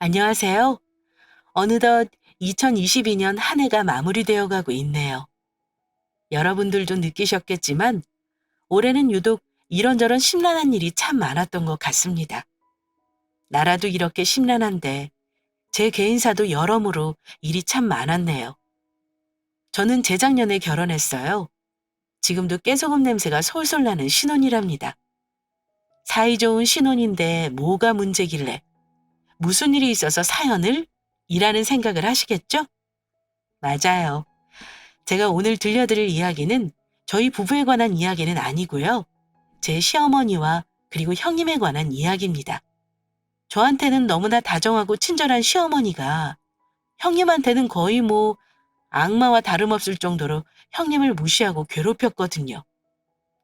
안녕하세요. 어느덧 2022년 한 해가 마무리되어 가고 있네요. 여러분들도 느끼셨겠지만 올해는 유독 이런저런 심란한 일이 참 많았던 것 같습니다. 나라도 이렇게 심란한데 제 개인사도 여러모로 일이 참 많았네요. 저는 재작년에 결혼했어요. 지금도 깨소금 냄새가 솔솔 나는 신혼이랍니다. 사이좋은 신혼인데 뭐가 문제길래 무슨 일이 있어서 사연을? 이라는 생각을 하시겠죠? 맞아요. 제가 오늘 들려드릴 이야기는 저희 부부에 관한 이야기는 아니고요. 제 시어머니와 그리고 형님에 관한 이야기입니다. 저한테는 너무나 다정하고 친절한 시어머니가 형님한테는 거의 악마와 다름없을 정도로 형님을 무시하고 괴롭혔거든요.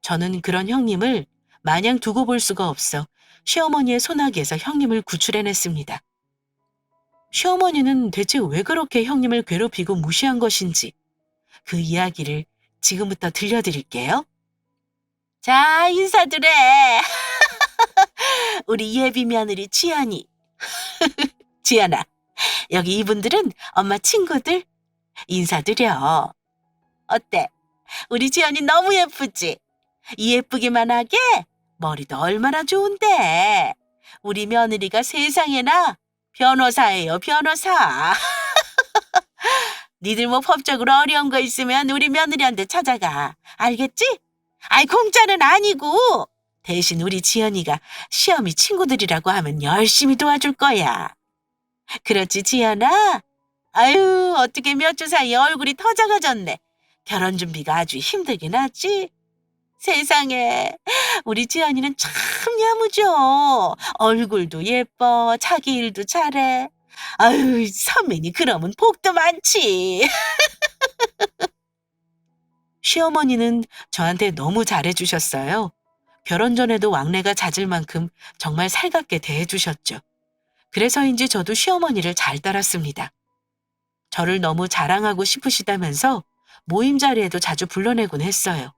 저는 그런 형님을 마냥 두고 볼 수가 없어 시어머니의 소나기에서 형님을 구출해냈습니다. 시어머니는 대체 왜 그렇게 형님을 괴롭히고 무시한 것인지 그 이야기를 지금부터 들려드릴게요. 자, 인사드려. 우리 예비 며느리 지연이. 지연아, 여기 이분들은 엄마 친구들. 인사드려. 어때? 우리 지연이 너무 예쁘지? 이 예쁘기만 하게 머리도 얼마나 좋은데. 우리 며느리가 세상에나 변호사예요, 변호사. 니들 법적으로 어려운 거 있으면 우리 며느리한테 찾아가. 알겠지? 아이, 공짜는 아니고. 대신 우리 지연이가 시험이 친구들이라고 하면 열심히 도와줄 거야. 그렇지, 지연아? 아유, 어떻게 몇 주 사이에 얼굴이 더 작아졌네. 결혼 준비가 아주 힘들긴 하지? 세상에, 우리 지연이는 참 야무져. 얼굴도 예뻐, 자기 일도 잘해. 아유, 선민이 그러면 복도 많지. 시어머니는 저한테 너무 잘해주셨어요. 결혼 전에도 왕래가 잦을 만큼 정말 살갑게 대해주셨죠. 그래서인지 저도 시어머니를 잘 따랐습니다. 저를 너무 자랑하고 싶으시다면서 모임 자리에도 자주 불러내곤 했어요.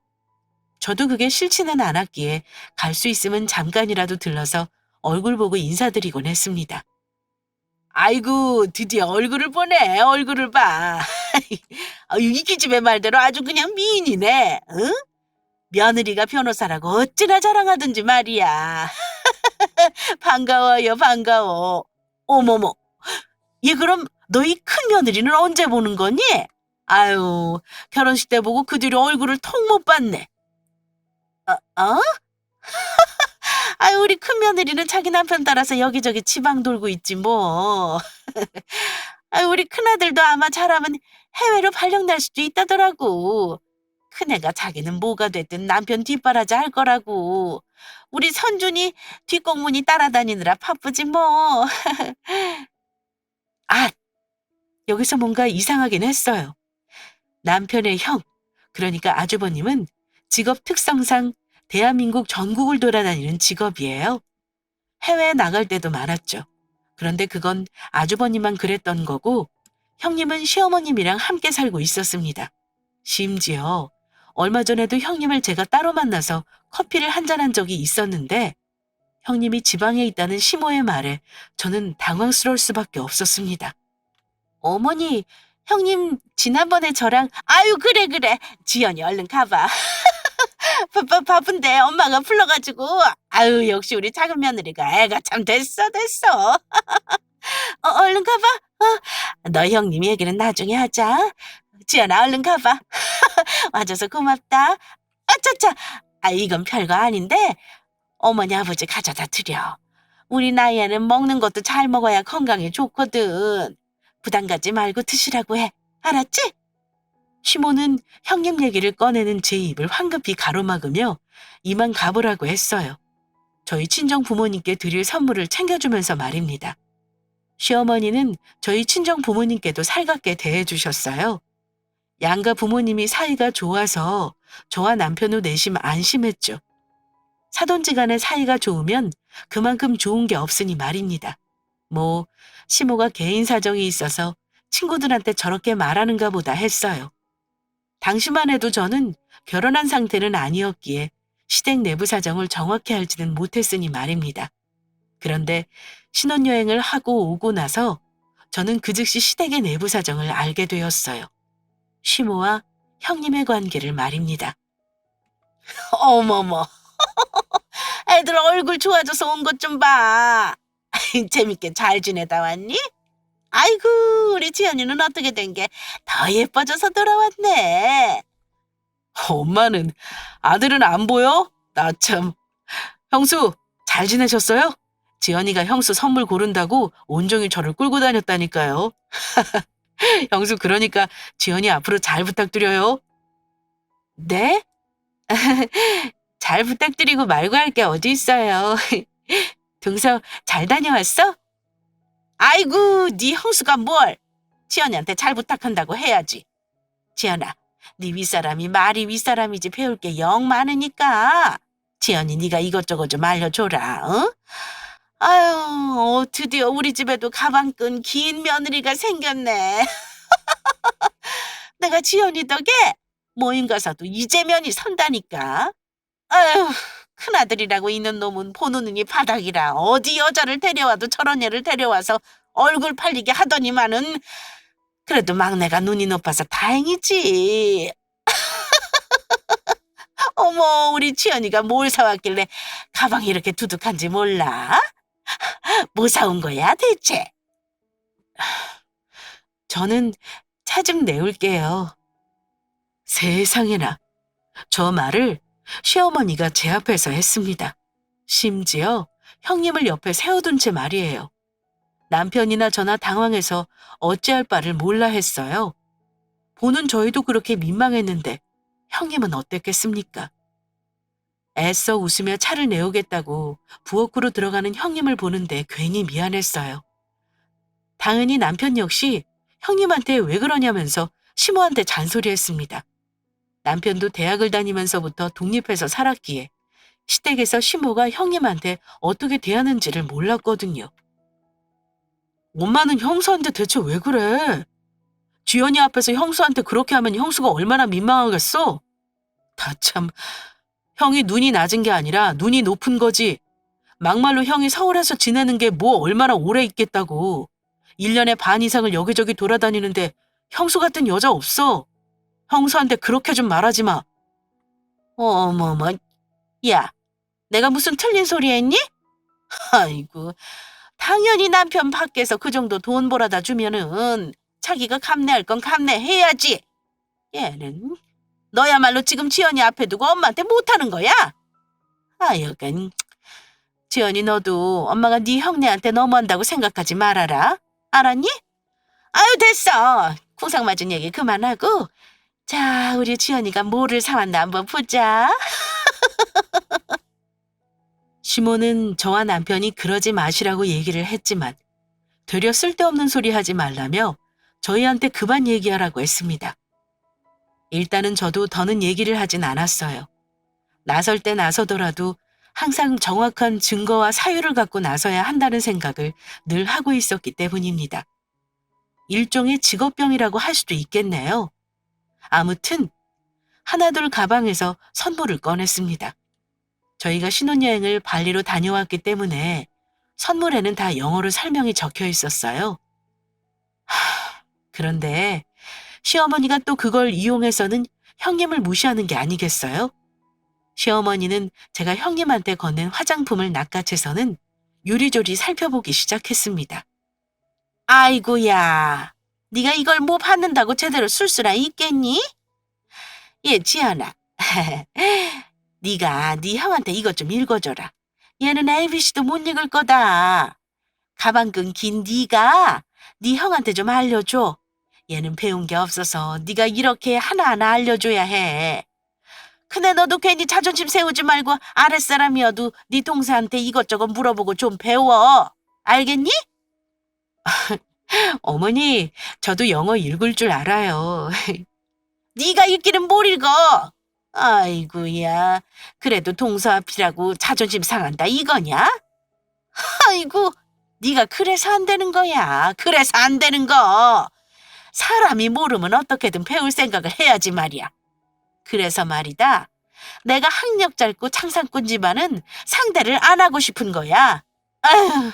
저도 그게 싫지는 않았기에 갈 수 있으면 잠깐이라도 들러서 얼굴 보고 인사드리곤 했습니다. 아이고, 드디어 얼굴을 보네. 얼굴을 봐. 아유, 이 기집애 말대로 아주 그냥 미인이네. 응? 며느리가 변호사라고 어찌나 자랑하든지 말이야. 반가워요, 반가워. 어머머, 얘 그럼 너희 큰 며느리는 언제 보는 거니? 아유, 결혼식 때 보고 그 뒤로 얼굴을 통 못 봤네. 어? 아유, 우리 큰 며느리는 자기 남편 따라서 여기저기 지방 돌고 있지 뭐. 아유, 우리 큰아들도 아마 잘하면 해외로 발령날 수도 있다더라고. 큰애가 자기는 뭐가 됐든 남편 뒷바라지 할 거라고. 우리 선준이 뒷공문이 따라다니느라 바쁘지 뭐. 아, 여기서 뭔가 이상하긴 했어요. 남편의 형, 그러니까 아주버님은 직업 특성상 대한민국 전국을 돌아다니는 직업이에요. 해외에 나갈 때도 많았죠. 그런데 그건 아주버님만 그랬던 거고 형님은 시어머님이랑 함께 살고 있었습니다. 심지어 얼마 전에도 형님을 제가 따로 만나서 커피를 한잔한 적이 있었는데 형님이 지방에 있다는 시모의 말에 저는 당황스러울 수밖에 없었습니다. 어머니, 형님 지난번에 저랑 아유, 그래 그래, 지연이 얼른 가봐. 바쁜데 엄마가 불러가지고. 아유, 역시 우리 작은 며느리가 애가 참 됐어. 얼른 가봐. 너 형님 얘기는 나중에 하자. 지연아, 얼른 가봐. 와줘서 고맙다. 아차차, 이건 별거 아닌데 어머니 아버지 가져다 드려. 우리 나이에는 먹는 것도 잘 먹어야 건강에 좋거든. 부담 갖지 말고 드시라고 해. 알았지? 시모는 형님 얘기를 꺼내는 제 입을 황급히 가로막으며 이만 가보라고 했어요. 저희 친정 부모님께 드릴 선물을 챙겨주면서 말입니다. 시어머니는 저희 친정 부모님께도 살갑게 대해주셨어요. 양가 부모님이 사이가 좋아서 저와 남편도 내심 안심했죠. 사돈지간의 사이가 좋으면 그만큼 좋은 게 없으니 말입니다. 시모가 개인 사정이 있어서 친구들한테 저렇게 말하는가 보다 했어요. 당시만 해도 저는 결혼한 상태는 아니었기에 시댁 내부 사정을 정확히 알지는 못했으니 말입니다. 그런데 신혼여행을 하고 오고 나서 저는 그 즉시 시댁의 내부 사정을 알게 되었어요. 시모와 형님의 관계를 말입니다. 어머머, 애들 얼굴 좋아져서 온 것 좀 봐. 재밌게 잘 지내다 왔니? 아이고, 우리 지연이는 어떻게 된 게 더 예뻐져서 돌아왔네. 엄마는 아들은 안 보여? 나 참. 형수, 잘 지내셨어요? 지연이가 형수 선물 고른다고 온종일 저를 끌고 다녔다니까요. 형수, 그러니까 지연이 앞으로 잘 부탁드려요. 네? 잘 부탁드리고 말고 할 게 어디 있어요. 동서 잘 다녀왔어? 아이고, 네 형수가 뭘. 지연이한테 잘 부탁한다고 해야지. 지연아, 네 윗사람이 말이 윗사람이지 배울 게 영 많으니까. 지연이 네가 이것저것 좀 알려줘라. 어? 아유, 드디어 우리 집에도 가방끈 긴 며느리가 생겼네. 내가 지연이 덕에 모임 가서도 이재면이 선다니까. 아유, 큰아들이라고 있는 놈은 보는 눈이 바닥이라 어디 여자를 데려와도 저런 애를 데려와서 얼굴 팔리게 하더니만은 그래도 막내가 눈이 높아서 다행이지. 어머, 우리 지연이가 뭘 사왔길래 가방이 이렇게 두둑한지 몰라? 뭐 사온 거야 대체? 저는 차 좀 내올게요. 세상에나, 저 말을 시어머니가 제 앞에서 했습니다. 심지어 형님을 옆에 세워둔 채 말이에요. 남편이나 저나 당황해서 어찌할 바를 몰라 했어요. 보는 저희도 그렇게 민망했는데 형님은 어땠겠습니까? 애써 웃으며 차를 내오겠다고 부엌으로 들어가는 형님을 보는데 괜히 미안했어요. 당연히 남편 역시 형님한테 왜 그러냐면서 시모한테 잔소리했습니다. 남편도 대학을 다니면서부터 독립해서 살았기에 시댁에서 시모가 형님한테 어떻게 대하는지를 몰랐거든요. 엄마는 형수한테 대체 왜 그래? 지연이 앞에서 형수한테 그렇게 하면 형수가 얼마나 민망하겠어? 다 참, 형이 눈이 낮은 게 아니라 눈이 높은 거지. 막말로 형이 서울에서 지내는 게 뭐 얼마나 오래 있겠다고. 1년에 반 이상을 여기저기 돌아다니는데 형수 같은 여자 없어. 형수한테 그렇게 좀 말하지 마. 어머머, 야, 내가 무슨 틀린 소리 했니? 아이고, 당연히 남편 밖에서 그 정도 돈 벌어다 주면은 자기가 감내할 건 감내해야지. 얘는 너야말로 지금 지연이 앞에 두고 엄마한테 못하는 거야? 하여간 지연이 너도 엄마가 네 형네한테 너무한다고 생각하지 말아라. 알았니? 아유, 됐어. 궁상 맞은 얘기 그만하고 자, 우리 지연이가 뭐를 사왔나 한번 보자. 시모는 저와 남편이 그러지 마시라고 얘기를 했지만 되려 쓸데없는 소리 하지 말라며 저희한테 그만 얘기하라고 했습니다. 일단은 저도 더는 얘기를 하진 않았어요. 나설 때 나서더라도 항상 정확한 증거와 사유를 갖고 나서야 한다는 생각을 늘 하고 있었기 때문입니다. 일종의 직업병이라고 할 수도 있겠네요. 아무튼 하나둘 가방에서 선물을 꺼냈습니다. 저희가 신혼여행을 발리로 다녀왔기 때문에 선물에는 다 영어로 설명이 적혀 있었어요. 그런데 시어머니가 또 그걸 이용해서는 형님을 무시하는 게 아니겠어요? 시어머니는 제가 형님한테 건넨 화장품을 낚아채서는 요리조리 살펴보기 시작했습니다. 아이고야, 네가 이걸 뭐 받는다고 제대로 쓸 수나 있겠니? 예, 지연아. 네가 네 형한테 이것 좀 읽어줘라. 얘는 ABC도 못 읽을 거다. 가방끈 긴 네가 네 형한테 좀 알려줘. 얘는 배운 게 없어서 네가 이렇게 하나하나 알려줘야 해. 근데 너도 괜히 자존심 세우지 말고 아랫사람이어도 네 동생한테 이것저것 물어보고 좀 배워. 알겠니? 어머니, 저도 영어 읽을 줄 알아요. 네가 읽기는 뭘 읽어? 아이고야, 그래도 동서 앞이라고 자존심 상한다 이거냐? 아이고, 네가 그래서 안 되는 거야. 그래서 안 되는 거. 사람이 모르면 어떻게든 배울 생각을 해야지 말이야. 그래서 말이다. 내가 학력 짧고 창상꾼 집안은 상대를 안 하고 싶은 거야. 아휴.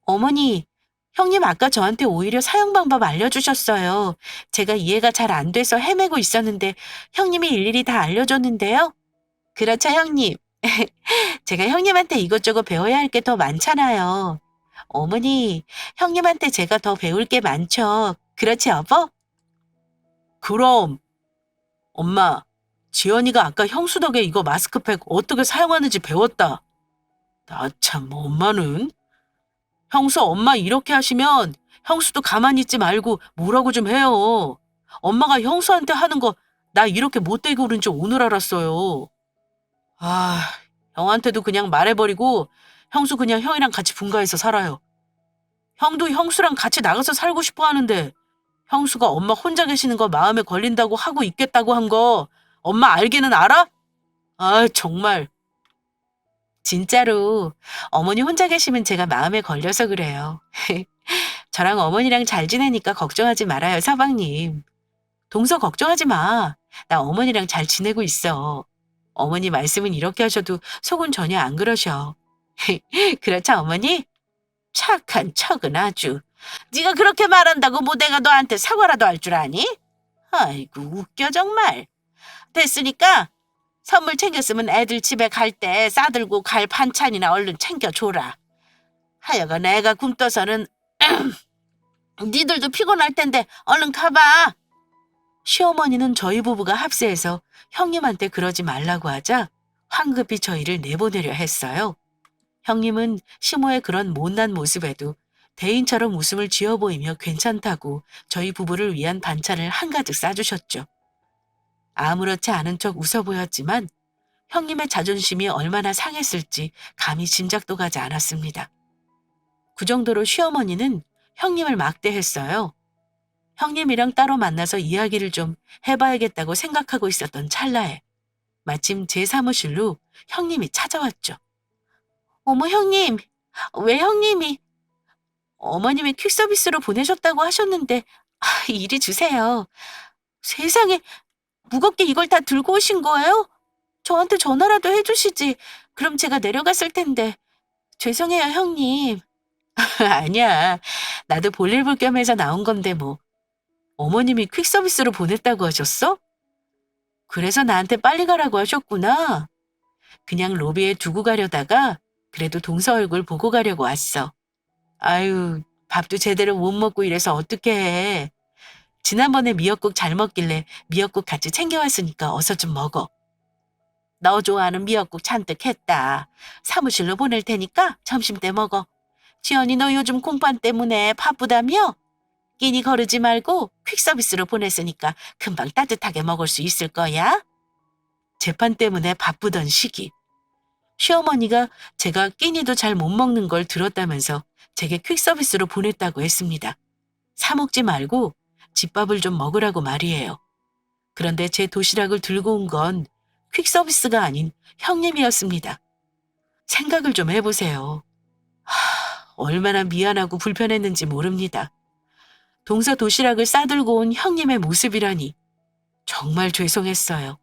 어머니, 형님 아까 저한테 오히려 사용 방법 알려주셨어요. 제가 이해가 잘 안 돼서 헤매고 있었는데 형님이 일일이 다 알려줬는데요. 그렇죠, 형님. 제가 형님한테 이것저것 배워야 할 게 더 많잖아요. 어머니, 형님한테 제가 더 배울 게 많죠. 그렇지, 여보? 그럼, 엄마, 지연이가 아까 형수 덕에 이거 마스크팩 어떻게 사용하는지 배웠다. 나 참, 엄마는? 형수, 엄마 이렇게 하시면 형수도 가만히 있지 말고 뭐라고 좀 해요. 엄마가 형수한테 하는 거 나 이렇게 못되게 구는 줄 오늘 알았어요. 아, 형한테도 그냥 말해버리고 형수 그냥 형이랑 같이 분가해서 살아요. 형도 형수랑 같이 나가서 살고 싶어 하는데 형수가 엄마 혼자 계시는 거 마음에 걸린다고 하고 있겠다고 한 거 엄마 알기는 알아? 아, 정말. 진짜로 어머니 혼자 계시면 제가 마음에 걸려서 그래요. 저랑 어머니랑 잘 지내니까 걱정하지 말아요, 서방님. 동서 걱정하지 마. 나 어머니랑 잘 지내고 있어. 어머니 말씀은 이렇게 하셔도 속은 전혀 안 그러셔. 그렇죠, 어머니? 착한 척은 아주. 네가 그렇게 말한다고 뭐 내가 너한테 사과라도 할 줄 아니? 아이고 웃겨 정말. 됐으니까 선물 챙겼으면 애들 집에 갈 때 싸들고 갈 반찬이나 얼른 챙겨줘라. 하여간 애가 굶떠서는 니들도 피곤할 텐데 얼른 가봐. 시어머니는 저희 부부가 합세해서 형님한테 그러지 말라고 하자 황급히 저희를 내보내려 했어요. 형님은 시모의 그런 못난 모습에도 대인처럼 웃음을 지어 보이며 괜찮다고 저희 부부를 위한 반찬을 한가득 싸주셨죠. 아무렇지 않은 척 웃어 보였지만 형님의 자존심이 얼마나 상했을지 감히 짐작도 가지 않았습니다. 그 정도로 시어머니는 형님을 막대했어요. 형님이랑 따로 만나서 이야기를 좀 해봐야겠다고 생각하고 있었던 찰나에 마침 제 사무실로 형님이 찾아왔죠. 어머 형님, 왜 형님이 어머님이 퀵서비스로 보내셨다고 하셨는데 이리 주세요. 세상에 무겁게 이걸 다 들고 오신 거예요? 저한테 전화라도 해주시지. 그럼 제가 내려갔을 텐데. 죄송해요 형님. 아니야. 나도 볼일 볼 겸 해서 나온 건데 뭐. 어머님이 퀵서비스로 보냈다고 하셨어? 그래서 나한테 빨리 가라고 하셨구나. 그냥 로비에 두고 가려다가 그래도 동서 얼굴 보고 가려고 왔어. 아유, 밥도 제대로 못 먹고 이래서 어떻게 해. 지난번에 미역국 잘 먹길래 미역국 같이 챙겨왔으니까 어서 좀 먹어. 너 좋아하는 미역국 잔뜩 했다. 사무실로 보낼 테니까 점심 때 먹어. 지연이 너 요즘 공판 때문에 바쁘다며? 끼니 거르지 말고 퀵서비스로 보냈으니까 금방 따뜻하게 먹을 수 있을 거야. 재판 때문에 바쁘던 시기. 시어머니가 제가 끼니도 잘 못 먹는 걸 들었다면서 제게 퀵서비스로 보냈다고 했습니다. 사 먹지 말고 집밥을 좀 먹으라고 말이에요. 그런데 제 도시락을 들고 온 건 퀵서비스가 아닌 형님이었습니다. 생각을 좀 해보세요. 얼마나 미안하고 불편했는지 모릅니다. 동서 도시락을 싸들고 온 형님의 모습이라니 정말 죄송했어요.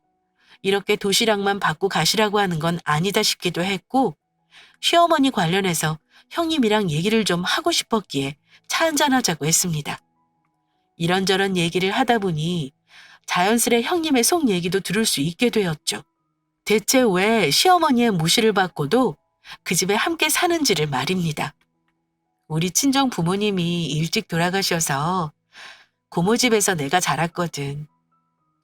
이렇게 도시락만 받고 가시라고 하는 건 아니다 싶기도 했고 시어머니 관련해서 형님이랑 얘기를 좀 하고 싶었기에 차 한잔하자고 했습니다. 이런저런 얘기를 하다 보니 자연스레 형님의 속 얘기도 들을 수 있게 되었죠. 대체 왜 시어머니의 무시를 받고도 그 집에 함께 사는지를 말입니다. 우리 친정 부모님이 일찍 돌아가셔서 고모 집에서 내가 자랐거든.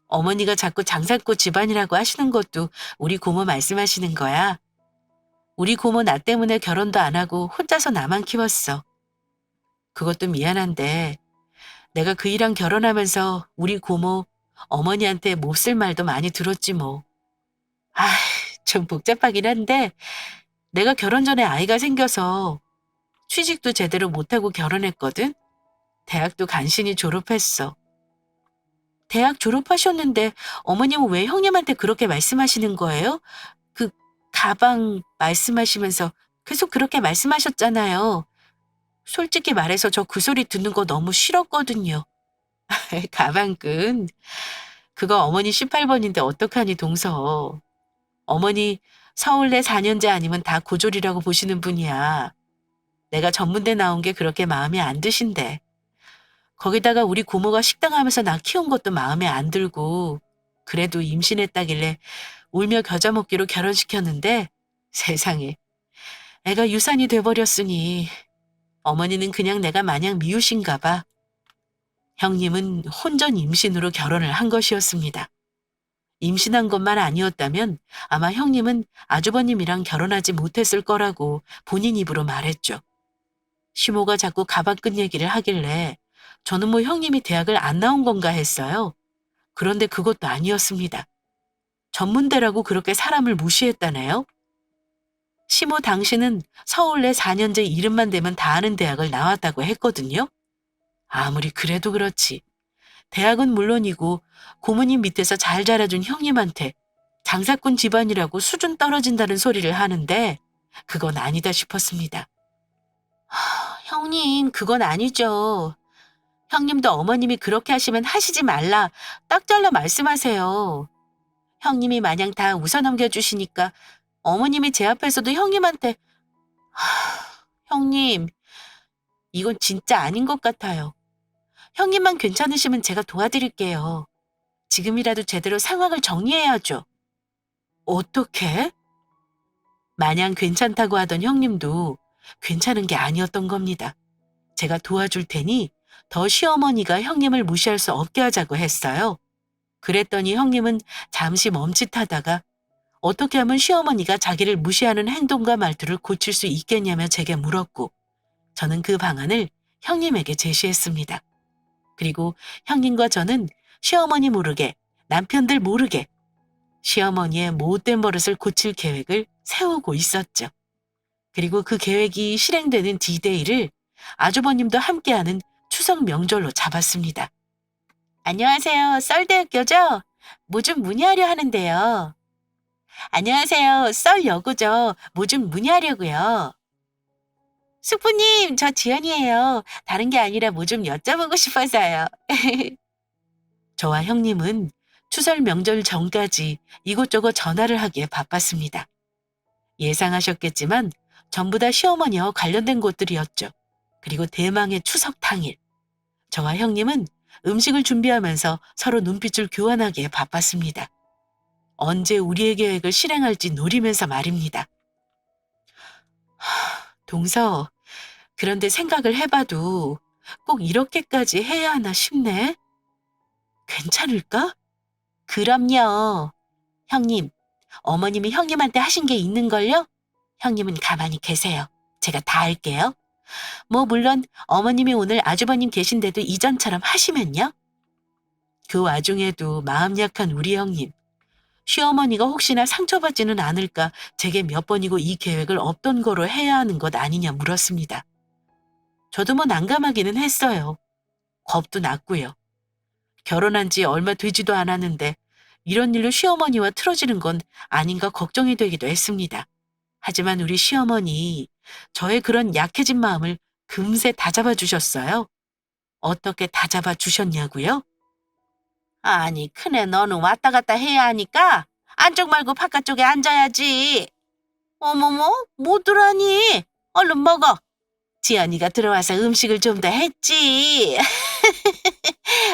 어머니가 자꾸 장사꾼 집안이라고 하시는 것도 우리 고모 말씀하시는 거야. 우리 고모 나 때문에 결혼도 안 하고 혼자서 나만 키웠어. 그것도 미안한데 내가 그이랑 결혼하면서 우리 고모, 어머니한테 몹쓸 말도 많이 들었지 뭐. 아, 좀 복잡하긴 한데 내가 결혼 전에 아이가 생겨서 취직도 제대로 못하고 결혼했거든. 대학도 간신히 졸업했어. 대학 졸업하셨는데 어머님은 왜 형님한테 그렇게 말씀하시는 거예요? 그 가방 말씀하시면서 계속 그렇게 말씀하셨잖아요. 솔직히 말해서 저 그 소리 듣는 거 너무 싫었거든요. 가방끈. 그거 어머니 18번인데 어떡하니 동서. 어머니 서울대 4년제 아니면 다 고졸이라고 보시는 분이야. 내가 전문대 나온 게 그렇게 마음에 안 드신대. 거기다가 우리 고모가 식당 하면서 나 키운 것도 마음에 안 들고 그래도 임신했다길래 울며 겨자 먹기로 결혼시켰는데 세상에 애가 유산이 돼버렸으니 어머니는 그냥 내가 마냥 미우신가 봐. 형님은 혼전 임신으로 결혼을 한 것이었습니다. 임신한 것만 아니었다면 아마 형님은 아주버님이랑 결혼하지 못했을 거라고 본인 입으로 말했죠. 시모가 자꾸 가방 끈 얘기를 하길래 저는 뭐 형님이 대학을 안 나온 건가 했어요. 그런데 그것도 아니었습니다. 전문대라고 그렇게 사람을 무시했다네요. 시모 당신은 서울대 4년제 이름만 대면 다 아는 대학을 나왔다고 했거든요. 아무리 그래도 그렇지. 대학은 물론이고 고모님 밑에서 잘 자라준 형님한테 장사꾼 집안이라고 수준 떨어진다는 소리를 하는데 그건 아니다 싶었습니다. 형님, 그건 아니죠. 형님도 어머님이 그렇게 하시면 하시지 말라. 딱 잘라 말씀하세요. 형님이 마냥 다 웃어넘겨주시니까 어머님이 제 앞에서도 형님한테 형님, 이건 진짜 아닌 것 같아요. 형님만 괜찮으시면 제가 도와드릴게요. 지금이라도 제대로 상황을 정리해야죠. 어떻게? 마냥 괜찮다고 하던 형님도 괜찮은 게 아니었던 겁니다. 제가 도와줄 테니 더 시어머니가 형님을 무시할 수 없게 하자고 했어요. 그랬더니 형님은 잠시 멈칫하다가 어떻게 하면 시어머니가 자기를 무시하는 행동과 말투를 고칠 수 있겠냐며 제게 물었고 저는 그 방안을 형님에게 제시했습니다. 그리고 형님과 저는 시어머니 모르게 남편들 모르게 시어머니의 못된 버릇을 고칠 계획을 세우고 있었죠. 그리고 그 계획이 실행되는 D-Day를 아주버님도 함께하는 추석 명절로 잡았습니다. 안녕하세요. 썰대학교죠? 뭐 좀 문의하려 하는데요. 안녕하세요. 썰여고죠. 뭐 좀 문의하려고요. 숙부님, 저 지연이에요. 다른 게 아니라 뭐 좀 여쭤보고 싶어서요. 저와 형님은 추석 명절 전까지 이곳저곳 전화를 하기에 바빴습니다. 예상하셨겠지만 전부 다 시어머니와 관련된 곳들이었죠. 그리고 대망의 추석 당일. 저와 형님은 음식을 준비하면서 서로 눈빛을 교환하기에 바빴습니다. 언제 우리의 계획을 실행할지 노리면서 말입니다. 동서, 그런데 생각을 해봐도 꼭 이렇게까지 해야 하나 싶네. 괜찮을까? 그럼요. 형님, 어머님이 형님한테 하신 게 있는걸요? 형님은 가만히 계세요. 제가 다 할게요. 뭐 물론 어머님이 오늘 아주버님 계신데도 이전처럼 하시면요. 그 와중에도 마음 약한 우리 형님. 시어머니가 혹시나 상처받지는 않을까 제게 몇 번이고 이 계획을 없던 거로 해야 하는 것 아니냐 물었습니다. 저도 뭐 난감하기는 했어요. 겁도 났고요. 결혼한 지 얼마 되지도 않았는데 이런 일로 시어머니와 틀어지는 건 아닌가 걱정이 되기도 했습니다. 하지만 우리 시어머니, 저의 그런 약해진 마음을 금세 다잡아 주셨어요. 어떻게 다잡아 주셨냐고요? 아니, 큰애 너는 왔다 갔다 해야 하니까 안쪽 말고 바깥쪽에 앉아야지. 어머머, 못 들어니? 얼른 먹어. 지연이가 들어와서 음식을 좀 더 했지.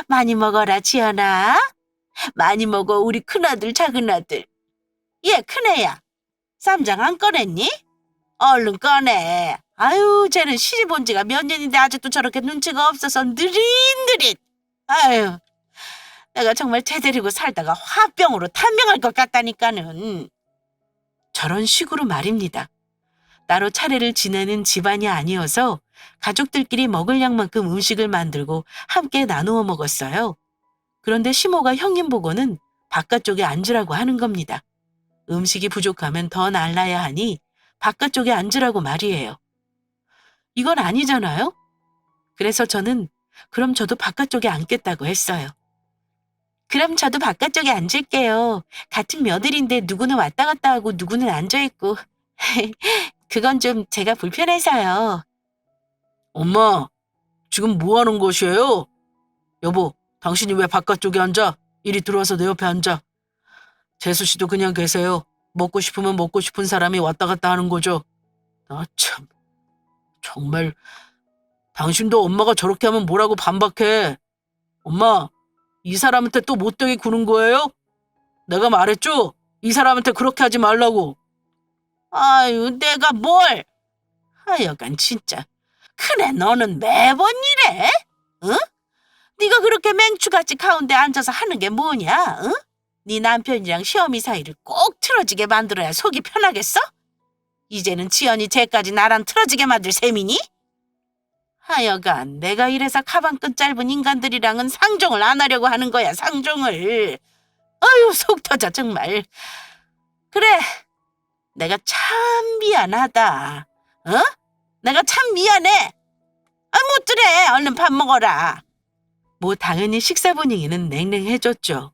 많이 먹어라, 지연아. 많이 먹어, 우리 큰아들, 작은아들. 얘, 큰애야. 쌈장 안 꺼냈니? 얼른 꺼내. 아유, 쟤는 시집 온 지가 몇 년인데 아직도 저렇게 눈치가 없어서 느릿느릿. 아유, 내가 정말 쟤 데리고 살다가 화병으로 탄병할 것 같다니까는. 저런 식으로 말입니다. 따로 차례를 지내는 집안이 아니어서 가족들끼리 먹을 양만큼 음식을 만들고 함께 나누어 먹었어요. 그런데 시모가 형님 보고는 바깥쪽에 앉으라고 하는 겁니다. 음식이 부족하면 더 날라야 하니 바깥쪽에 앉으라고 말이에요. 이건 아니잖아요? 그래서 저는 그럼 저도 바깥쪽에 앉겠다고 했어요. 그럼 저도 바깥쪽에 앉을게요. 같은 며느리인데 누구는 왔다 갔다 하고 누구는 앉아있고. 그건 좀 제가 불편해서요. 엄마, 지금 뭐 하는 것이에요? 여보, 당신이 왜 바깥쪽에 앉아? 이리 들어와서 내 옆에 앉아. 재수 씨도 그냥 계세요. 먹고 싶으면 먹고 싶은 사람이 왔다 갔다 하는 거죠. 아, 참. 정말 당신도 엄마가 저렇게 하면 뭐라고 반박해. 엄마, 이 사람한테 또 못되게 구는 거예요? 내가 말했죠? 이 사람한테 그렇게 하지 말라고. 아유, 내가 뭘. 하여간 진짜. 그래, 너는 매번 이래? 응? 네가 그렇게 맹추같이 가운데 앉아서 하는 게 뭐냐? 응? 네 남편이랑 시어미 사이를 꼭 틀어지게 만들어야 속이 편하겠어? 이제는 지연이 쟤까지 나랑 틀어지게 만들 셈이니? 하여간 내가 이래서 가방끈 짧은 인간들이랑은 상종을 안 하려고 하는 거야, 상종을. 아유, 속 터져 정말. 그래, 내가 참 미안하다. 어? 내가 참 미안해. 아, 못들래 얼른 밥 먹어라. 뭐 당연히 식사 분위기는 냉랭해졌죠.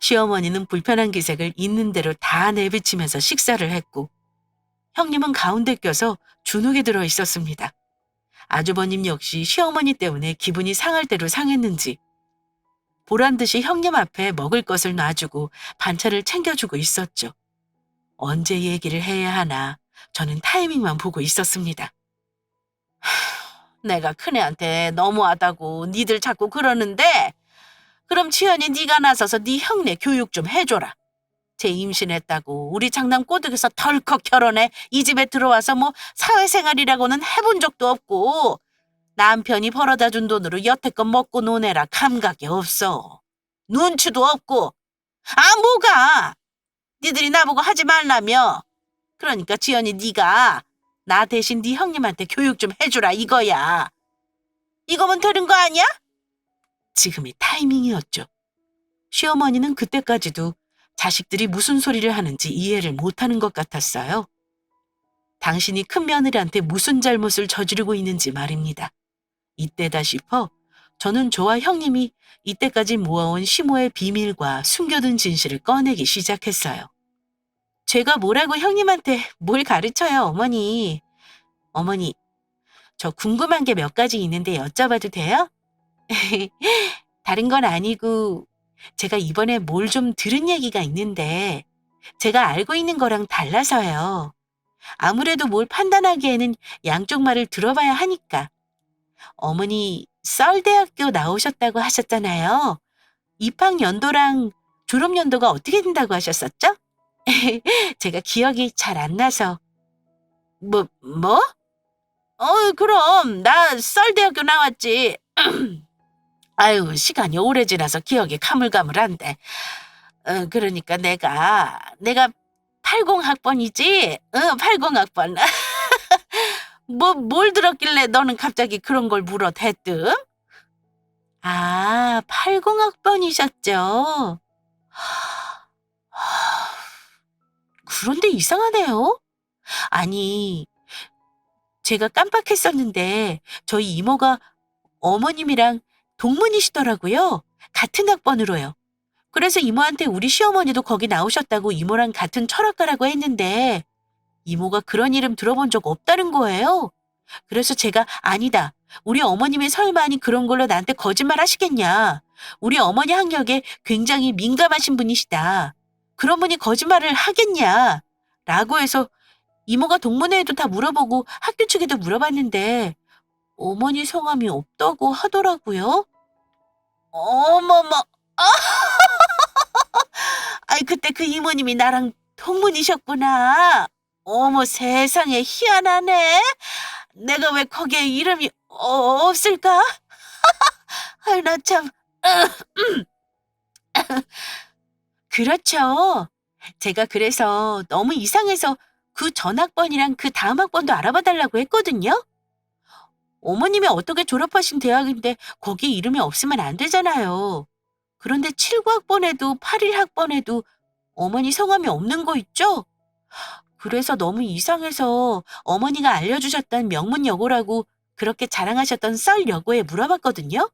시어머니는 불편한 기색을 있는 대로 다 내비치면서 식사를 했고 형님은 가운데 껴서 주눅이 들어 있었습니다. 아주버님 역시 시어머니 때문에 기분이 상할 대로 상했는지 보란듯이 형님 앞에 먹을 것을 놔주고 반찬을 챙겨주고 있었죠. 언제 얘기를 해야 하나 저는 타이밍만 보고 있었습니다. 내가 큰애한테 너무하다고 니들 자꾸 그러는데 그럼 지연이 네가 나서서 네 형네 교육 좀 해줘라. 쟤 임신했다고 우리 장남 꼬득에서 덜컥 결혼해 이 집에 들어와서 뭐 사회생활이라고는 해본 적도 없고 남편이 벌어다 준 돈으로 여태껏 먹고 노내라 감각이 없어. 눈치도 없고. 아, 뭐가? 니들이 나보고 하지 말라며. 그러니까 지연이 네가 나 대신 네 형님한테 교육 좀 해주라 이거야. 이거면 되는 거 아니야? 지금이 타이밍이었죠. 시어머니는 그때까지도 자식들이 무슨 소리를 하는지 이해를 못하는 것 같았어요. 당신이 큰 며느리한테 무슨 잘못을 저지르고 있는지 말입니다. 이때다 싶어 저는 저와 형님이 이때까지 모아온 시모의 비밀과 숨겨둔 진실을 꺼내기 시작했어요. 제가 뭐라고 형님한테 뭘 가르쳐요, 어머니. 어머니, 저 궁금한 게 몇 가지 있는데 여쭤봐도 돼요? 다른 건 아니고 제가 이번에 뭘 좀 들은 얘기가 있는데 제가 알고 있는 거랑 달라서요. 아무래도 뭘 판단하기에는 양쪽 말을 들어봐야 하니까. 어머니 썰대학교 나오셨다고 하셨잖아요. 입학 연도랑 졸업 연도가 어떻게 된다고 하셨었죠? 제가 기억이 잘 안 나서. 뭐? 그럼 나 썰대학교 나왔지. 아유, 시간이 오래 지나서 기억이 가물가물한데. 그러니까 내가 80학번이지? 80학번. 뭘 들었길래 너는 갑자기 그런 걸 물어 대뜸? 아, 80학번이셨죠? 그런데 이상하네요. 아니, 제가 깜빡했었는데 저희 이모가 어머님이랑 동문이시더라고요. 같은 학번으로요. 그래서 이모한테 우리 시어머니도 거기 나오셨다고 이모랑 같은 철학과라고 했는데 이모가 그런 이름 들어본 적 없다는 거예요. 그래서 제가 아니다. 우리 어머님이 설마니 그런 걸로 나한테 거짓말 하시겠냐. 우리 어머니 학력에 굉장히 민감하신 분이시다. 그런 분이 거짓말을 하겠냐. 라고 해서 이모가 동문회에도 다 물어보고 학교 측에도 물어봤는데 어머니 성함이 없다고 하더라고요. 어머머. 아, 아이 그때 그 이모님이 나랑 동문이셨구나. 어머 세상에 희한하네. 내가 왜 거기에 이름이 없을까? 아유 나 참. 그렇죠. 제가 그래서 너무 이상해서 그 전 학번이랑 그 다음 학번도 알아봐 달라고 했거든요. 어머님이 어떻게 졸업하신 대학인데 거기 이름이 없으면 안 되잖아요. 그런데 79학번에도 81학번에도 어머니 성함이 없는 거 있죠? 그래서 너무 이상해서 어머니가 알려주셨던 명문여고라고 그렇게 자랑하셨던 썰여고에 물어봤거든요.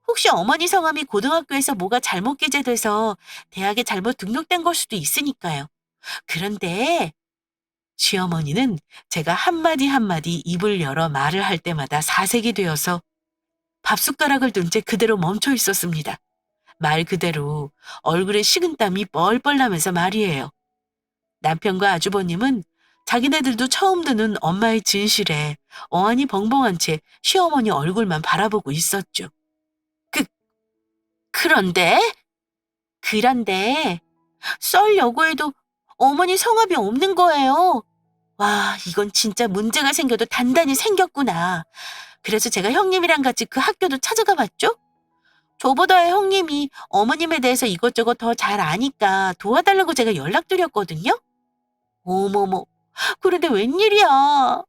혹시 어머니 성함이 고등학교에서 뭐가 잘못 기재돼서 대학에 잘못 등록된 걸 수도 있으니까요. 그런데 시어머니는 제가 한마디 한마디 입을 열어 말을 할 때마다 사색이 되어서 밥숟가락을 든 채 그대로 멈춰 있었습니다. 말 그대로 얼굴에 식은땀이 뻘뻘 나면서 말이에요. 남편과 아주버님은 자기네들도 처음 듣는 엄마의 진실에 어안이 벙벙한 채 시어머니 얼굴만 바라보고 있었죠. 그, 그런데? 그런데 썰 여고에도 어머니 성함이 없는 거예요. 와, 이건 진짜 문제가 생겨도 단단히 생겼구나. 그래서 제가 형님이랑 같이 그 학교도 찾아가 봤죠? 저보다 형님이 어머님에 대해서 이것저것 더 잘 아니까 도와달라고 제가 연락드렸거든요. 어머머, 그런데 웬일이야.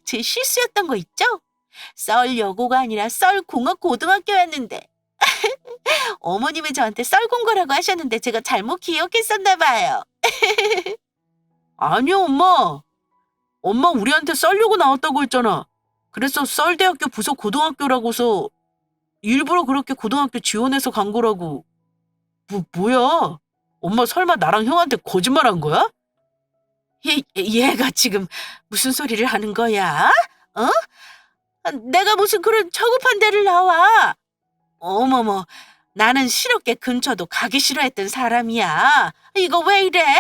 제 실수였던 거 있죠? 썰여고가 아니라 썰공업고등학교였는데 어머님이 저한테 썰공고라고 하셨는데 제가 잘못 기억했었나 봐요. 아니요, 엄마. 엄마 우리한테 썰려고 나왔다고 했잖아. 그래서 썰대학교 부속 고등학교라고서 일부러 그렇게 고등학교 지원해서 간 거라고. 뭐야? 엄마 설마 나랑 형한테 거짓말한 거야? 얘가 지금 무슨 소리를 하는 거야? 어? 내가 무슨 그런 저급한 데를 나와. 어머머, 나는 실업계 근처도 가기 싫어했던 사람이야. 이거 왜 이래?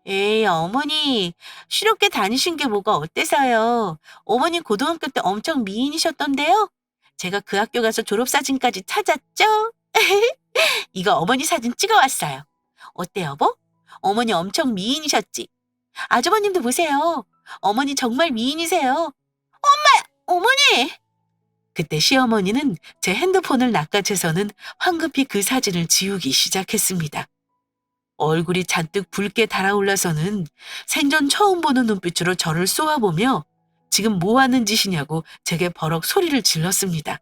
에이, 어머니, 실업계 다니신 게 뭐가 어때서요? 어머니 고등학교 때 엄청 미인이셨던데요? 제가 그 학교 가서 졸업사진까지 찾았죠? 이거 어머니 사진 찍어왔어요. 어때, 여보? 어머니 엄청 미인이셨지? 아주버님도 보세요. 어머니 정말 미인이세요. 어머니! 그때 시어머니는 제 핸드폰을 낚아채서는 황급히 그 사진을 지우기 시작했습니다. 얼굴이 잔뜩 붉게 달아올라서는 생전 처음 보는 눈빛으로 저를 쏘아보며 지금 뭐 하는 짓이냐고 제게 버럭 소리를 질렀습니다.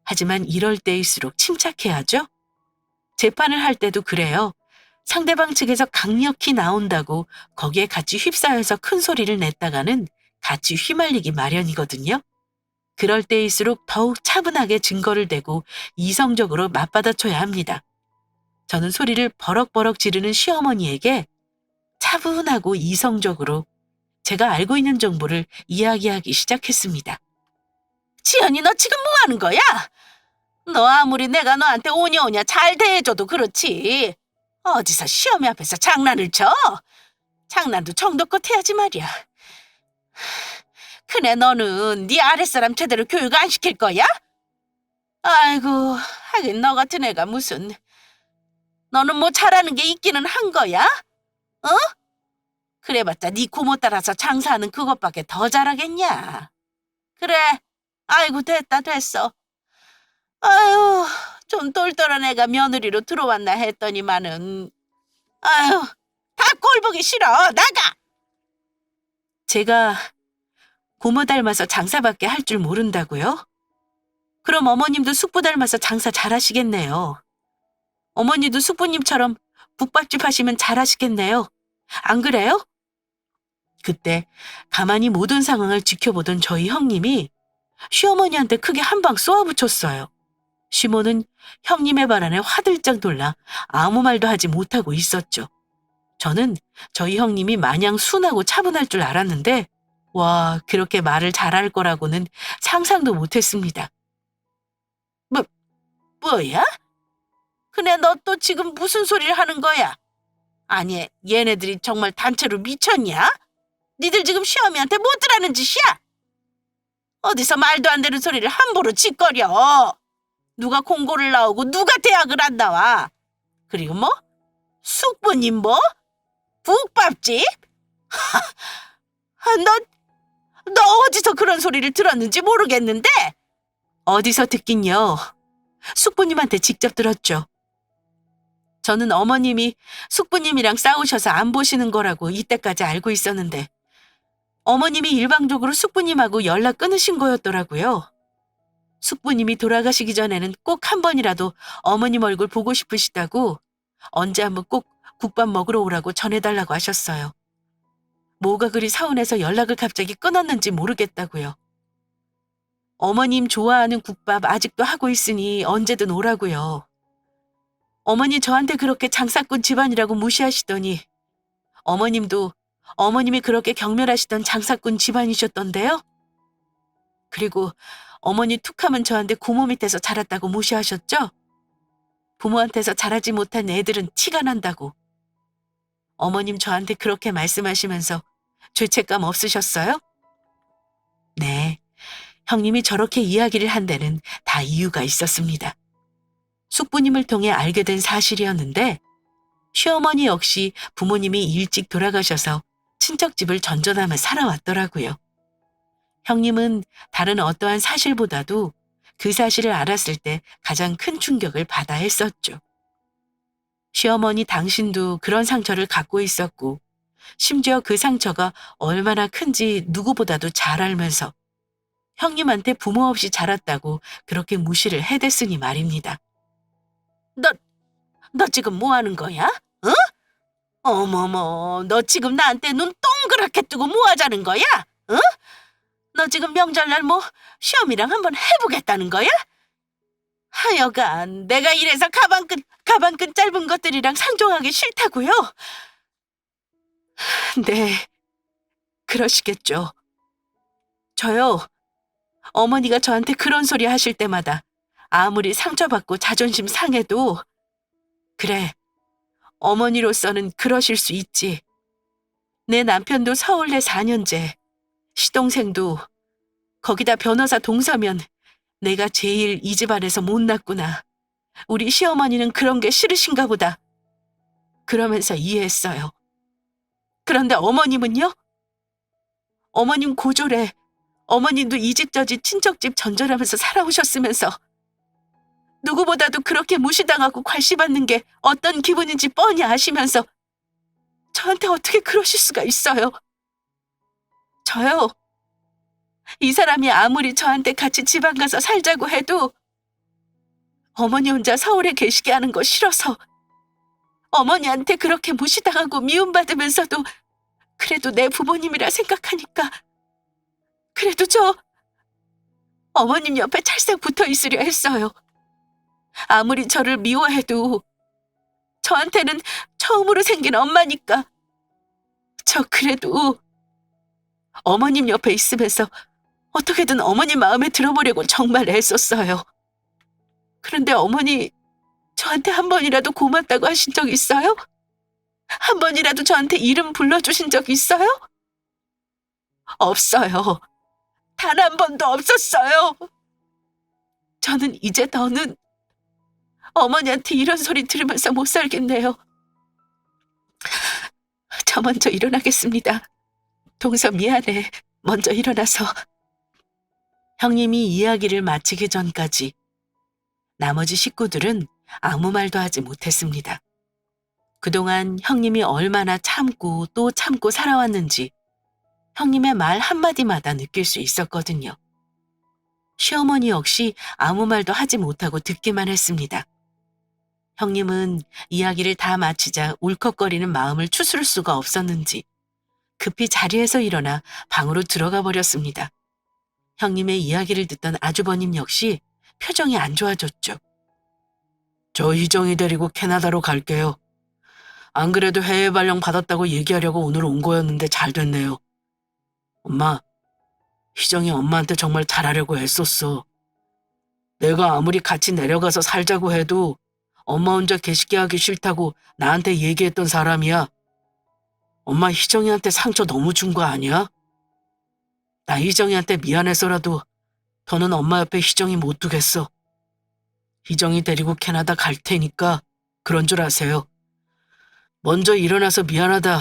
하지만 이럴 때일수록 침착해야죠. 재판을 할 때도 그래요. 상대방 측에서 강력히 나온다고 거기에 같이 휩싸여서 큰 소리를 냈다가는 같이 휘말리기 마련이거든요. 그럴 때일수록 더욱 차분하게 증거를 대고 이성적으로 맞받아쳐야 합니다. 저는 소리를 버럭버럭 지르는 시어머니에게 차분하고 이성적으로 제가 알고 있는 정보를 이야기하기 시작했습니다. 지연이, 너 지금 뭐 하는 거야? 너 아무리 내가 너한테 오냐오냐 잘 대해줘도 그렇지. 어디서 시어미 앞에서 장난을 쳐? 장난도 정도껏 해야지 말이야. 그네 너는 네 아랫사람 제대로 교육 안 시킬 거야? 아이고, 하긴 너 같은 애가 무슨. 너는 뭐 잘하는 게 있기는 한 거야? 어? 그래봤자 네 고모 따라서 장사하는 그것밖에 더 잘하겠냐? 그래, 아이고 됐어. 아유, 좀 똘똘한 애가 며느리로 들어왔나 했더니만은, 아유, 다 꼴보기 싫어, 나가! 제가 고모 닮아서 장사밖에 할 줄 모른다고요? 그럼 어머님도 숙부 닮아서 장사 잘하시겠네요. 어머니도 숙부님처럼 국밥집 하시면 잘하시겠네요. 안 그래요? 그때 가만히 모든 상황을 지켜보던 저희 형님이 시어머니한테 크게 한 방 쏘아붙였어요. 시모는 형님의 발언에 화들짝 놀라 아무 말도 하지 못하고 있었죠. 저는 저희 형님이 마냥 순하고 차분할 줄 알았는데 와, 그렇게 말을 잘할 거라고는 상상도 못했습니다. 뭐야? 근데 너 또 지금 무슨 소리를 하는 거야? 아니, 얘네들이 정말 단체로 미쳤냐? 니들 지금 시어미한테 뭐 들라는 짓이야? 어디서 말도 안 되는 소리를 함부로 짓거려. 누가 공고를 나오고 누가 대학을 안 나와. 그리고 뭐? 숙부님 뭐? 국밥집? 너 어디서 그런 소리를 들었는지 모르겠는데? 어디서 듣긴요. 숙부님한테 직접 들었죠. 저는 어머님이 숙부님이랑 싸우셔서 안 보시는 거라고 이때까지 알고 있었는데 어머님이 일방적으로 숙부님하고 연락 끊으신 거였더라고요. 숙부님이 돌아가시기 전에는 꼭 한 번이라도 어머님 얼굴 보고 싶으시다고 언제 한번 꼭 국밥 먹으러 오라고 전해달라고 하셨어요. 뭐가 그리 서운해서 연락을 갑자기 끊었는지 모르겠다고요. 어머님 좋아하는 국밥 아직도 하고 있으니 언제든 오라고요. 어머니 저한테 그렇게 장사꾼 집안이라고 무시하시더니 어머님도 어머님이 그렇게 경멸하시던 장사꾼 집안이셨던데요? 그리고 어머니 툭하면 저한테 고모 밑에서 자랐다고 무시하셨죠? 부모한테서 자라지 못한 애들은 티가 난다고. 어머님 저한테 그렇게 말씀하시면서 죄책감 없으셨어요? 네, 형님이 저렇게 이야기를 한 데는 다 이유가 있었습니다. 숙부님을 통해 알게 된 사실이었는데 시어머니 역시 부모님이 일찍 돌아가셔서 친척집을 전전하며 살아왔더라고요. 형님은 다른 어떠한 사실보다도 그 사실을 알았을 때 가장 큰 충격을 받아 했었죠. 시어머니 당신도 그런 상처를 갖고 있었고 심지어 그 상처가 얼마나 큰지 누구보다도 잘 알면서 형님한테 부모 없이 자랐다고 그렇게 무시를 해댔으니 말입니다. 너 지금 뭐 하는 거야? 어? 어머머, 너 지금 나한테 눈 동그랗게 뜨고 뭐 하자는 거야? 어? 너 지금 명절날 뭐 시험이랑 한번 해보겠다는 거야? 하여간 내가 이래서 가방끈 짧은 것들이랑 상종하기 싫다고요? 네, 그러시겠죠. 저요, 어머니가 저한테 그런 소리 하실 때마다 아무리 상처받고 자존심 상해도 그래, 어머니로서는 그러실 수 있지. 내 남편도 서울대 4년제, 시동생도 거기다 변호사 동서면 내가 제일 이 집안에서 못났구나. 우리 시어머니는 그런 게 싫으신가 보다. 그러면서 이해했어요. 그런데 어머님은요? 어머님 고졸에 어머님도 이 집 저 집 친척집 전전하면서 살아오셨으면서 누구보다도 그렇게 무시당하고 괄시받는 게 어떤 기분인지 뻔히 아시면서 저한테 어떻게 그러실 수가 있어요? 저요. 이 사람이 아무리 저한테 같이 지방 가서 살자고 해도 어머니 혼자 서울에 계시게 하는 거 싫어서 어머니한테 그렇게 무시당하고 미움받으면서도 그래도 내 부모님이라 생각하니까 그래도 저 어머님 옆에 찰싹 붙어 있으려 했어요. 아무리 저를 미워해도 저한테는 처음으로 생긴 엄마니까 저 그래도 어머님 옆에 있으면서 어떻게든 어머니 마음에 들어보려고 정말 애썼어요. 그런데 어머니 저한테 한 번이라도 고맙다고 하신 적 있어요? 한 번이라도 저한테 이름 불러주신 적 있어요? 없어요. 단 한 번도 없었어요. 저는 이제 더는 어머니한테 이런 소리 들으면서 못 살겠네요. 저 먼저 일어나겠습니다. 동서 미안해. 먼저 일어나서. 형님이 이야기를 마치기 전까지 나머지 식구들은 아무 말도 하지 못했습니다. 그동안 형님이 얼마나 참고 또 참고 살아왔는지 형님의 말 한마디마다 느낄 수 있었거든요. 시어머니 역시 아무 말도 하지 못하고 듣기만 했습니다. 형님은 이야기를 다 마치자 울컥거리는 마음을 추스를 수가 없었는지 급히 자리에서 일어나 방으로 들어가 버렸습니다. 형님의 이야기를 듣던 아주버님 역시 표정이 안 좋아졌죠. 저 희정이 데리고 캐나다로 갈게요. 안 그래도 해외 발령 받았다고 얘기하려고 오늘 온 거였는데 잘 됐네요. 엄마, 희정이 엄마한테 정말 잘하려고 애썼어. 내가 아무리 같이 내려가서 살자고 해도 엄마 혼자 개식기 하기 싫다고 나한테 얘기했던 사람이야. 엄마 희정이한테 상처 너무 준 거 아니야? 나 희정이한테 미안해서라도 더는 엄마 옆에 희정이 못 두겠어. 희정이 데리고 캐나다 갈 테니까 그런 줄 아세요. 먼저 일어나서 미안하다.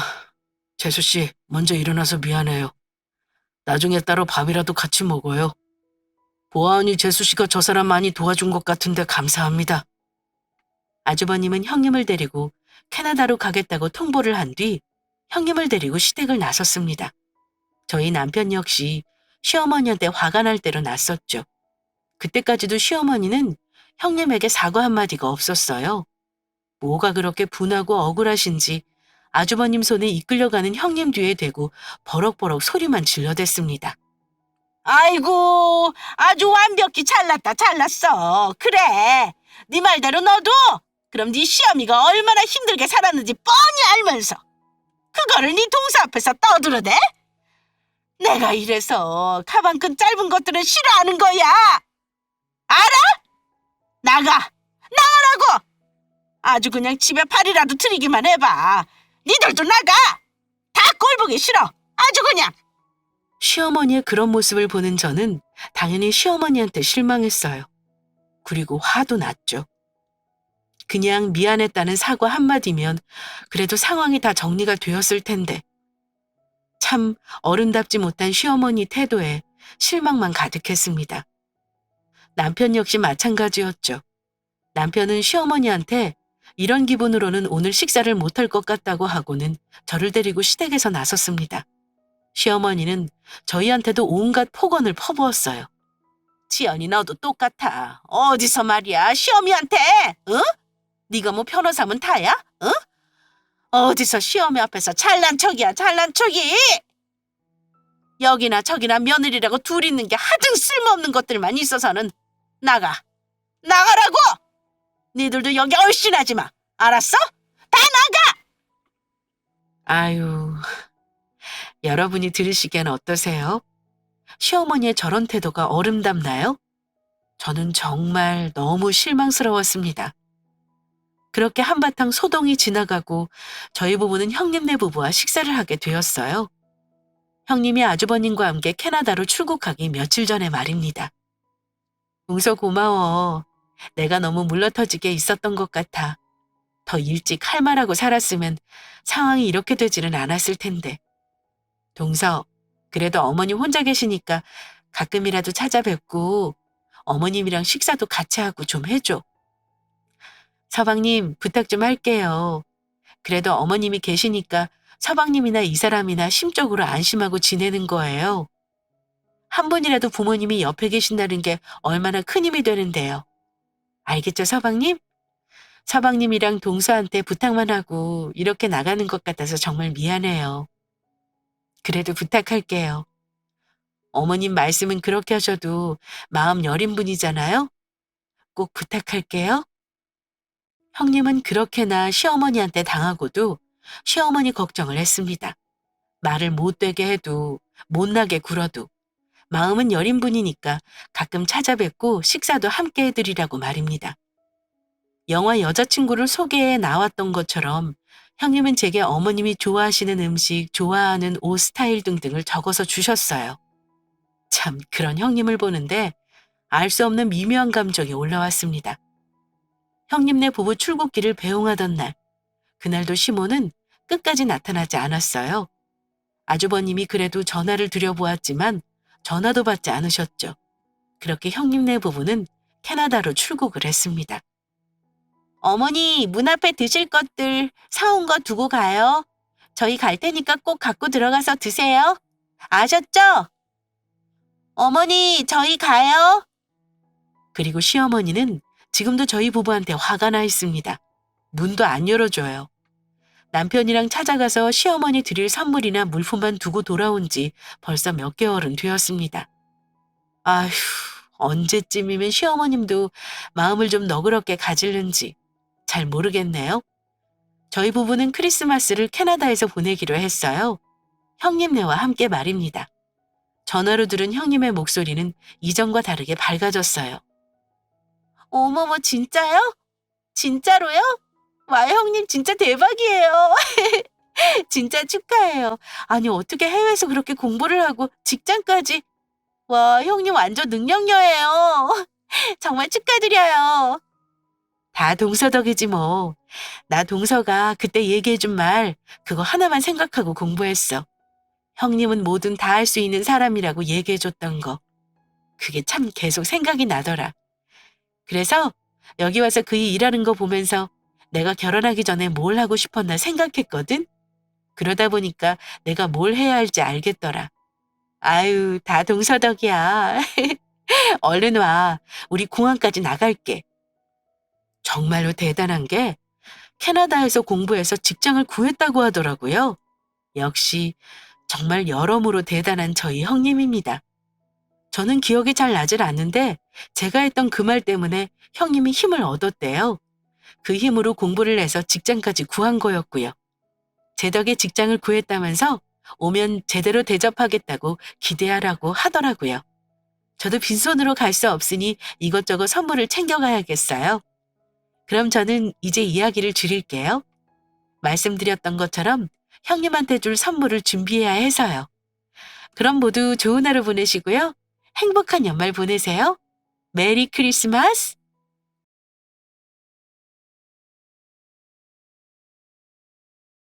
재수씨, 먼저 일어나서 미안해요. 나중에 따로 밥이라도 같이 먹어요. 보아하니 재수씨가 저 사람 많이 도와준 것 같은데 감사합니다. 아주버님은 형님을 데리고 캐나다로 가겠다고 통보를 한 뒤 형님을 데리고 시댁을 나섰습니다. 저희 남편 역시 시어머니한테 화가 날 대로 났었죠. 그때까지도 시어머니는 형님에게 사과 한마디가 없었어요. 뭐가 그렇게 분하고 억울하신지 아주버님 손에 이끌려가는 형님 뒤에 대고 버럭버럭 소리만 질러댔습니다. 아이고, 아주 완벽히 잘났어. 그래, 네 말대로 너도 그럼 네 시어미가 얼마나 힘들게 살았는지 뻔히 알면서 그거를 네 동서 앞에서 떠들어대? 내가 이래서 가방끈 짧은 것들은 싫어하는 거야. 알아? 나가라고! 아주 그냥 집에 팔이라도 들이기만 해봐. 니들도 나가! 다 꼴보기 싫어! 아주 그냥! 시어머니의 그런 모습을 보는 저는 당연히 시어머니한테 실망했어요. 그리고 화도 났죠. 그냥 미안했다는 사과 한마디면 그래도 상황이 다 정리가 되었을 텐데. 참 어른답지 못한 시어머니 태도에 실망만 가득했습니다. 남편 역시 마찬가지였죠. 남편은 시어머니한테 이런 기분으로는 오늘 식사를 못할 것 같다고 하고는 저를 데리고 시댁에서 나섰습니다. 시어머니는 저희한테도 온갖 폭언을 퍼부었어요. 지연이 너도 똑같아. 어디서 말이야, 시어미한테? 응? 네가 뭐 변호사면 다야? 응? 어디서 시어미 앞에서 잘난 척이야, 잘난 척이! 여기나 저기나 며느리라고 둘 있는 게 하등 쓸모없는 것들만 있어서는 나가! 나가라고! 니들도 여기 얼씬하지 마! 알았어? 다 나가! 아유, 여러분이 들으시기엔 어떠세요? 시어머니의 저런 태도가 어림답나요? 저는 정말 너무 실망스러웠습니다. 그렇게 한바탕 소동이 지나가고 저희 부부는 형님네 부부와 식사를 하게 되었어요. 형님이 아주버님과 함께 캐나다로 출국하기 며칠 전에 말입니다. 동서 고마워. 내가 너무 물러터지게 있었던 것 같아. 더 일찍 할 말하고 살았으면 상황이 이렇게 되지는 않았을 텐데. 동서, 그래도 어머님 혼자 계시니까 가끔이라도 찾아뵙고 어머님이랑 식사도 같이 하고 좀 해줘. 서방님, 부탁 좀 할게요. 그래도 어머님이 계시니까 서방님이나 이 사람이나 심적으로 안심하고 지내는 거예요. 한 분이라도 부모님이 옆에 계신다는 게 얼마나 큰 힘이 되는데요. 알겠죠, 서방님? 서방님이랑 동서한테 부탁만 하고 이렇게 나가는 것 같아서 정말 미안해요. 그래도 부탁할게요. 어머님 말씀은 그렇게 하셔도 마음 여린 분이잖아요? 꼭 부탁할게요. 형님은 그렇게나 시어머니한테 당하고도 시어머니 걱정을 했습니다. 말을 못되게 해도 못나게 굴어도 마음은 여린 분이니까 가끔 찾아뵙고 식사도 함께 해드리라고 말입니다. 영화 여자친구를 소개해 나왔던 것처럼 형님은 제게 어머님이 좋아하시는 음식, 좋아하는 옷 스타일 등등을 적어서 주셨어요. 참 그런 형님을 보는데 알 수 없는 미묘한 감정이 올라왔습니다. 형님네 부부 출국기를 배웅하던 날, 그날도 시모는 끝까지 나타나지 않았어요. 아주버님이 그래도 전화를 드려보았지만 전화도 받지 않으셨죠. 그렇게 형님네 부부는 캐나다로 출국을 했습니다. 어머니, 문 앞에 드실 것들 사온 거 두고 가요. 저희 갈 테니까 꼭 갖고 들어가서 드세요. 아셨죠? 어머니, 저희 가요. 그리고 시어머니는 지금도 저희 부부한테 화가 나 있습니다. 문도 안 열어줘요. 남편이랑 찾아가서 시어머니 드릴 선물이나 물품만 두고 돌아온 지 벌써 몇 개월은 되었습니다. 아휴, 언제쯤이면 시어머님도 마음을 좀 너그럽게 가질는지 잘 모르겠네요. 저희 부부는 크리스마스를 캐나다에서 보내기로 했어요. 형님네와 함께 말입니다. 전화로 들은 형님의 목소리는 이전과 다르게 밝아졌어요. 어머머, 진짜요? 진짜로요? 와, 형님 진짜 대박이에요. 진짜 축하해요. 아니, 어떻게 해외에서 그렇게 공부를 하고 직장까지. 와, 형님 완전 능력녀예요. 정말 축하드려요. 다 동서 덕이지 뭐. 나 동서가 그때 얘기해준 말 그거 하나만 생각하고 공부했어. 형님은 뭐든 다 할 수 있는 사람이라고 얘기해줬던 거. 그게 참 계속 생각이 나더라. 그래서 여기 와서 그이 일하는 거 보면서 내가 결혼하기 전에 뭘 하고 싶었나 생각했거든. 그러다 보니까 내가 뭘 해야 할지 알겠더라. 아유, 다 동서 덕이야. 얼른 와. 우리 공항까지 나갈게. 정말로 대단한 게 캐나다에서 공부해서 직장을 구했다고 하더라고요. 역시 정말 여러모로 대단한 저희 형님입니다. 저는 기억이 잘 나질 않는데 제가 했던 그 말 때문에 형님이 힘을 얻었대요. 그 힘으로 공부를 해서 직장까지 구한 거였고요. 제 덕에 직장을 구했다면서 오면 제대로 대접하겠다고 기대하라고 하더라고요. 저도 빈손으로 갈 수 없으니 이것저것 선물을 챙겨가야겠어요. 그럼 저는 이제 이야기를 줄일게요. 말씀드렸던 것처럼 형님한테 줄 선물을 준비해야 해서요. 그럼 모두 좋은 하루 보내시고요. 행복한 연말 보내세요. 메리 크리스마스!